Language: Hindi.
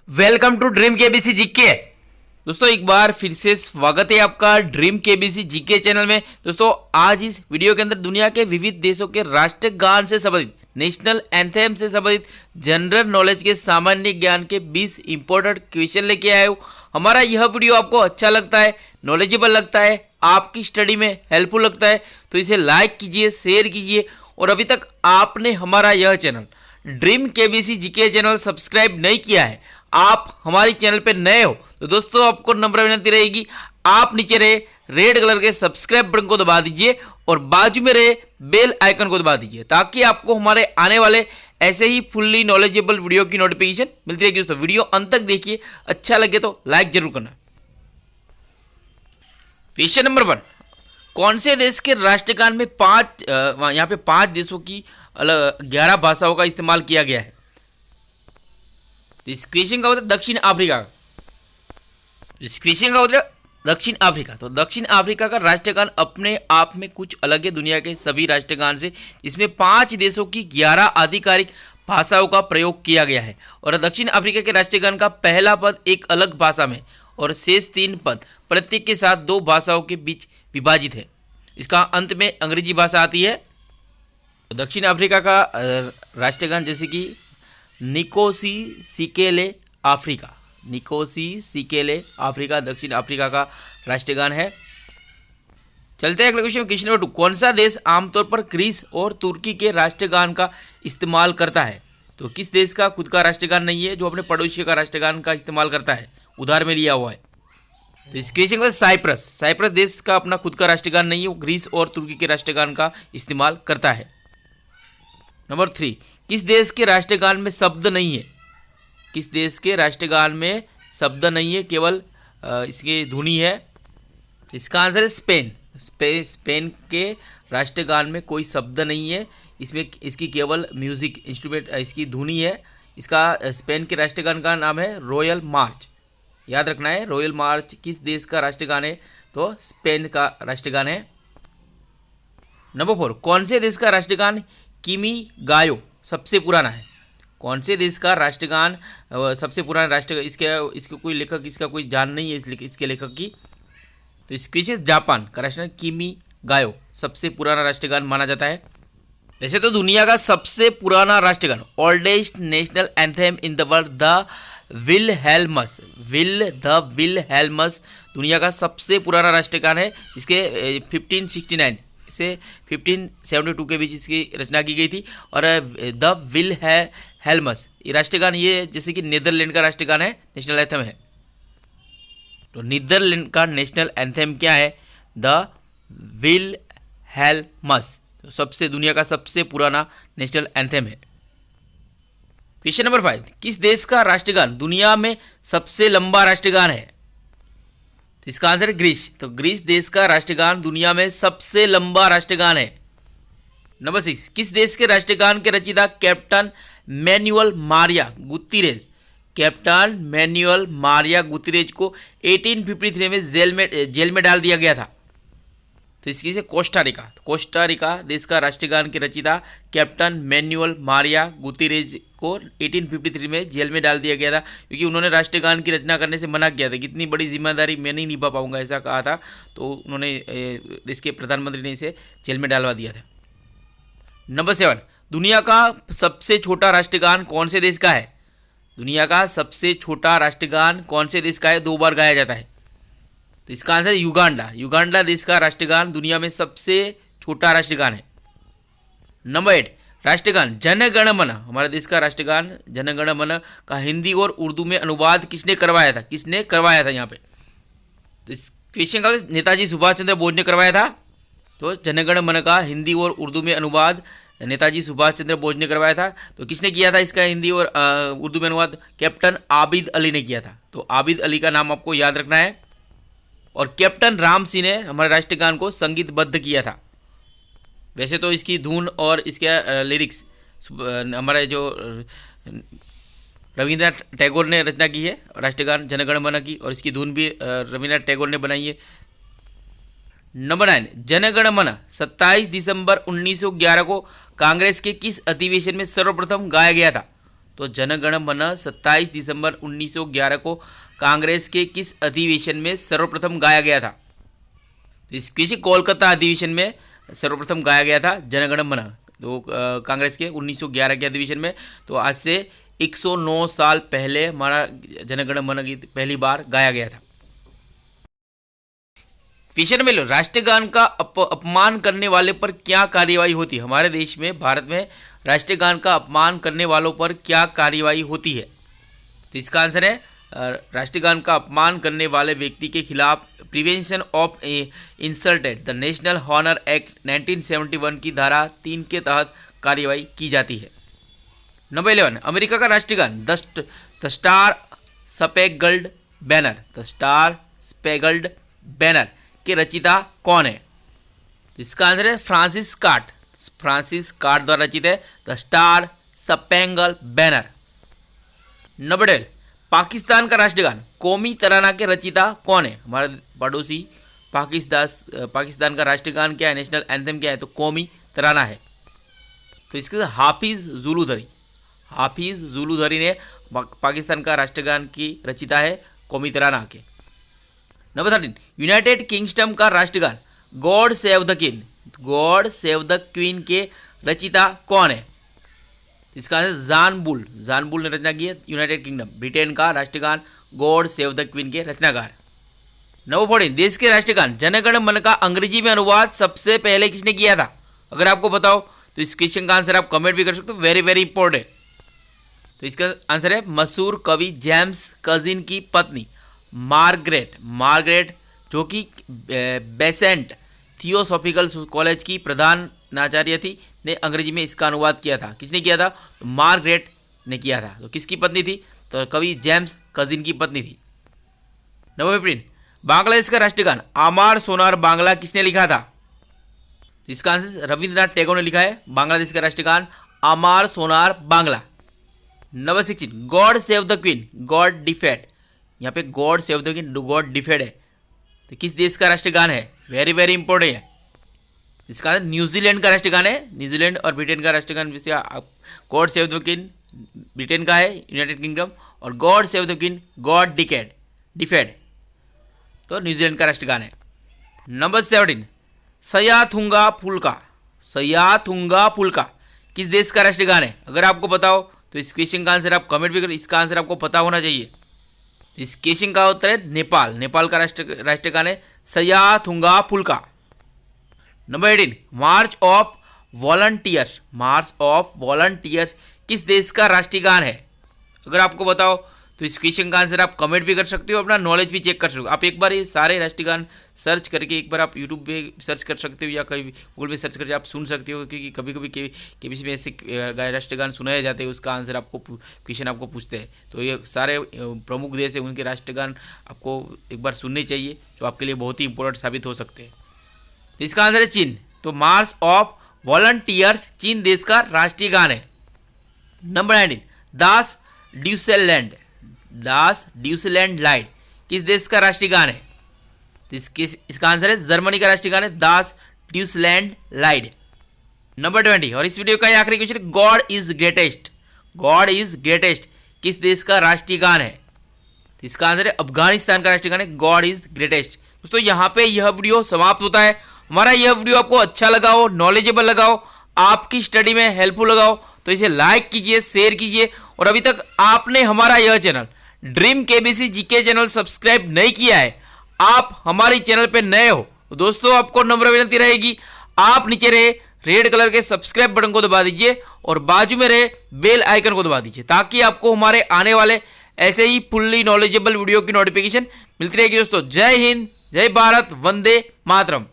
Welcome to dream KBC GK. दोस्तों एक बार फिर से स्वागत है आपका ड्रीम केबीसी जीके चैनल में। दोस्तों आज इस वीडियो के अंदर दुनिया के विविध देशों के राष्ट्रगान से संबंधित, नेशनल एंथेम से संबंधित जनरल नॉलेज के सामान्य ज्ञान के 20 इंपॉर्टेंट क्वेश्चन लेके आए हूँ। हमारा यह वीडियो आपको अच्छा लगता है, नॉलेजेबल लगता है, आपकी स्टडी में हेल्पफुल लगता है तो इसे लाइक कीजिए, शेयर कीजिए। और अभी तक आपने हमारा यह channel dream KBC GK channel subscribe नहीं किया है, आप हमारे चैनल पे नए हो तो दोस्तों आपको नम्र विनती रहेगी, आप नीचे रहे रेड कलर के सब्सक्राइब बटन को दबा दीजिए और बाजू में रहे बेल आइकन को दबा दीजिए ताकि आपको हमारे आने वाले ऐसे ही फुल्ली नॉलेजेबल वीडियो की नोटिफिकेशन मिलती रहेगी। दोस्तों वीडियो अंत तक देखिए, अच्छा लगे तो लाइक जरूर करना। क्वेश्चन नंबर 1, कौन से देश के राष्ट्रगान में यहाँ पे 5 देशों की अलग 11 भाषाओं का इस्तेमाल किया गया है? तो इस क्वेश्चन का मतलब दक्षिण अफ्रीका। इस क्वेश्चन का मतलब दक्षिण अफ्रीका। तो दक्षिण अफ्रीका का राष्ट्रगान अपने आप में कुछ अलग है दुनिया के सभी राष्ट्रगान से। इसमें 5 देशों की 11 आधिकारिक भाषाओं का प्रयोग किया गया है और दक्षिण अफ्रीका के राष्ट्रगान का पहला पद एक अलग भाषा में और शेष 3 पद प्रत्येक के साथ 2 भाषाओं के बीच विभाजित है। इसका अंत में अंग्रेजी भाषा आती है। तो दक्षिण अफ्रीका का राष्ट्रगान जैसे कि निकोसी सिकेले अफ्रीका, निकोसी सिकेले अफ्रीका दक्षिण अफ्रीका का राष्ट्रगान है। चलते हैं अगले क्वेश्चन। क्वेश्चन नंबर 2, कौन सा देश आमतौर पर ग्रीस और तुर्की के राष्ट्रगान का इस्तेमाल करता है? तो किस देश का खुद का राष्ट्रगान नहीं है जो अपने पड़ोसी का राष्ट्रगान का इस्तेमाल करता है, उधार में लिया हुआ है? तो इस क्वेश्चन का साइप्रस। साइप्रस देश का अपना खुद का राष्ट्रगान नहीं है, वो ग्रीस और तुर्की के राष्ट्रगान का इस्तेमाल करता है। नंबर 3, किस देश के राष्ट्रगान में शब्द नहीं है? किस देश के राष्ट्रगान में शब्द नहीं है, केवल इसकी धुनी है? इसका आंसर है स्पेन। स्पेन के राष्ट्रगान में कोई शब्द नहीं है, इसमें इसकी केवल म्यूजिक इंस्ट्रूमेंट इसकी धुनी है। इसका स्पेन के राष्ट्रगान का नाम है रॉयल मार्च। याद रखना है, रॉयल मार्च किस देश का राष्ट्रगान है? तो स्पेन का राष्ट्रगान है। नंबर 4, कौन से देश का राष्ट्रगान किमी गायो सबसे पुराना है? कौन से देश का राष्ट्रगान सबसे पुराना राष्ट्रगान? इसके कोई लेखक, इसका कोई जान नहीं है इसके लेखक की। तो इस क्वेश्चन जापान का राष्ट्रगान किमी गायो सबसे पुराना राष्ट्रगान माना जाता है। वैसे तो दुनिया का सबसे पुराना राष्ट्रगान, oldest national anthem in the world, the Wilhelmus दुनिया का सबसे पुराना राष्ट्रगान है। इसके 1569 से 1572 के बीच इसकी रचना की गई थी। और द विलहेल्मस ये राष्ट्रगान, ये जैसे कि नीदरलैंड का राष्ट्रगान है, नेशनल एंथम है। तो नीदरलैंड का नेशनल एंथम क्या है? द विलहेल्मस। तो सबसे दुनिया का सबसे पुराना नेशनल एंथम है। क्वेश्चन नंबर 5, किस देश का राष्ट्रगान दुनिया में सबसे लंबा राष्ट्रगान है? तो इसका आंसर है ग्रीस। तो ग्रीस देश का राष्ट्रगान दुनिया में सबसे लंबा राष्ट्रगान है। नंबर 6, किस देश के राष्ट्रगान के रचयिता Captain Manuel Maria Gutierrez, Captain Manuel Maria Gutierrez को 1853 में जेल में डाल दिया गया था? तो इसकी से कोस्टारिका। कोस्टारिका देश का राष्ट्रगान के रचयिता कैप्टन मैनुअल मारिया गुतिरेज को 1853 में जेल में डाल दिया गया था क्योंकि उन्होंने राष्ट्रगान की रचना करने से मना किया था कि इतनी बड़ी जिम्मेदारी मैं नहीं निभा पाऊंगा, ऐसा कहा था। तो उन्होंने देश के प्रधानमंत्री ने इसे जेल में डालवा दिया था। नंबर 7, दुनिया का सबसे छोटा राष्ट्रगान कौन से देश का है? दुनिया का सबसे छोटा राष्ट्रगान कौन से देश का है? 2 बार गाया जाता है। तो इसका आंसर है युगांडा। युगांडा देश का राष्ट्रगान दुनिया में सबसे छोटा राष्ट्रगान है। नंबर 8, राष्ट्रगान जन गण मन, हमारे देश का राष्ट्रगान जन गण मन का हिंदी और उर्दू में अनुवाद किसने करवाया था? किसने करवाया था यहाँ पे? तो इस क्वेश्चन का नेताजी सुभाष चंद्र बोस ने करवाया था। तो जन गण मन का हिंदी और उर्दू में अनुवाद नेताजी सुभाष चंद्र बोस ने करवाया था। तो किसने किया था इसका हिंदी और उर्दू में अनुवाद? कैप्टन आबिद अली ने किया था। तो आबिद अली का नाम आपको याद रखना है। और कैप्टन राम सिंह ने हमारे राष्ट्रगान को संगीतबद्ध किया था। वैसे तो इसकी धुन और इसके लिरिक्स हमारे जो रविंद्रनाथ टैगोर ने रचना की है राष्ट्रगान जनगण मन की, और इसकी धुन भी रविंद्रनाथ टैगोर ने बनाई है। नंबर 9, जनगण मन 27 दिसंबर 1911 को कांग्रेस के किस अधिवेशन में सर्वप्रथम गाया गया था? तो जनगण मन 27 दिसंबर 1911 को कांग्रेस के किस अधिवेशन में सर्वप्रथम गाया गया था? तो इस किसी कोलकाता अधिवेशन में सर्वप्रथम गाया गया था जनगण मन, तो कांग्रेस के 1911 के अधिवेशन में। तो आज से 109 साल पहले हमारा जनगण मन गीत पहली बार गाया गया था। क्वेश्चन में लो, राष्ट्रगान का अपमान करने वाले पर क्या कार्यवाही होती है? हमारे देश में, भारत में राष्ट्रगान का अपमान करने वालों पर क्या कार्यवाही होती है? तो इसका आंसर है राष्ट्रगान का अपमान करने वाले व्यक्ति के खिलाफ prevention of insult at the national honour act 1971 की धारा 3 के तहत कार्यवाही की जाती है। नंबर 11, अमेरिका का राष्ट्रगान the Star Spangled Banner, the Star Spangled Banner के रचिता कौन है? इसका आंसर है फ्रांसिस कार्ट द्वारा रचित है the Star Spangled Banner. Number 12, Pakistan का राष्ट्रगान कौमी तराना के रचिता कौन है? हमारा पड़ोसी पाकिस्तान का राष्ट्रगान क्या है, नेशनल एंथम क्या है? तो कौमी तराना है। तो इसके साथ हाफिज जुलूधरी ने पाकिस्तान का राष्ट्रगान की रचिता है कौमी तराना के। नंबर 13, यूनाइटेड किंगडम का राष्ट्रगान गॉड सेव द क्वीन के रचिता कौन है? इसका आंसर जानबुल ने रचना की है। यूनाइटेड किंगडम ब्रिटेन का राष्ट्रगान गॉड सेव द क्वीन के रचनाकार। नंबर 14, देश के राष्ट्रगान जनगण मन का अंग्रेजी में अनुवाद सबसे पहले किसने किया था? अगर आपको बताओ तो इस क्वेश्चन का आंसर आप कमेंट भी कर सकते हो, वेरी वेरी इंपॉर्टेंट। तो इसका आंसर है मशहूर कवि जेम्स कजिन की पत्नी मार्गरेट जो कि बेसेंट थियोसॉफिकल कॉलेज की प्रधानाचार्य थी, ने अंग्रेजी में इसका अनुवाद किया था। किसने किया था? तो मार्गरेट ने किया था। तो किसकी पत्नी थी? तो कवि जेम्स कजिन की पत्नी थी। नंबर 15, बांग्लादेश का राष्ट्रगान आमार सोनार बांग्ला किसने लिखा था? इसका आंसर रविंद्रनाथ टैगोर ने लिखा है बांग्लादेश का राष्ट्रगान Amar Sonar Bangla. Number 16, God save the Queen God defend, यहाँ पे God save the Queen God defend है, तो किस देश का राष्ट्रगान है? वेरी वेरी इंपॉर्टेंट है। इसका न्यूजीलैंड का राष्ट्रगान है। न्यूजीलैंड और ब्रिटेन का राष्ट्रगान वैसे God save the Queen Britain का है, यूनाइटेड किंगडम, और God save the Queen God defend तो न्यूजीलैंड का राष्ट्रगान है। नंबर 17, सयाथुंगा फुल्का किस देश का राष्ट्रगान है? अगर आपको बताओ तो इस क्वेश्चन का आंसर आप कमेंट भी करो, इसका आंसर आपको पता होना चाहिए। इस क्वेश्चन का उत्तर है नेपाल का राष्ट्रगान है सयाथुंगा फुल्का। नंबर 18, मार्च ऑफ वॉलंटियर्स किस देश का राष्ट्रगान है? अगर आपको बताओ तो इस क्वेश्चन का आंसर आप कमेंट भी कर सकते हो, अपना नॉलेज भी चेक कर सकते हो। आप एक बार ये सारे राष्ट्रगान सर्च करके एक बार आप यूट्यूब पे सर्च कर सकते हो या कहीं गूगल पे सर्च करके आप सुन सकते हो, क्योंकि कभी कभी केबीसी में ऐसे राष्ट्रगान सुनाए जाते हैं, उसका आंसर आपको क्वेश्चन आपको पूछते हैं। तो ये सारे प्रमुख देश है, उनके राष्ट्रगान आपको एक बार सुनने चाहिए, जो आपके लिए बहुत ही इंपॉर्टेंट साबित हो सकते हैं। तो इसका आंसर है चीन। तो मार्च ऑफ वॉलंटियर्स चीन देश का राष्ट्रीय गान है। नंबर 19, दास ड्यूसलैंड लाइड किस देश का राष्ट्रीय गान है? तो इसका आंसर है जर्मनी का राष्ट्रीय गान है दास ड्यूसलैंड लाइड। नंबर 20, और इस वीडियो का आखिरी क्वेश्चन, गॉड इज ग्रेटेस्ट किस देश का राष्ट्रीय गान है? तो इसका आंसर है अफगानिस्तान का राष्ट्रीय गान है गॉड इज ग्रेटेस्ट। दोस्तों यहाँ पे यह वीडियो समाप्त होता है। हमारा यह वीडियो आपको अच्छा लगा हो, नॉलेजेबल लगा हो, आपकी स्टडी में हेल्पफुल लगा हो, तो इसे लाइक कीजिए, शेयर कीजिए, और अभी तक आपने हमारा यह channel dream KBC GK channel subscribe नहीं किया है, आप हमारे चैनल पे नए हो, तो दोस्तों आपको नम्र विनती रहेगी, आप नीचे रहे रेड कलर के सब्सक्राइब बटन को दबा दीजिए और बाजू में रहे बेल आइकन को दबा दीजिए, ताकि आपको हमारे आने वाले ऐसे ही फुल्ली नॉलेजेबल वीडियो की नोटिफिकेशन मिलती रहेगी। दोस्तों जय हिंद, जय भारत, वंदे मातरम।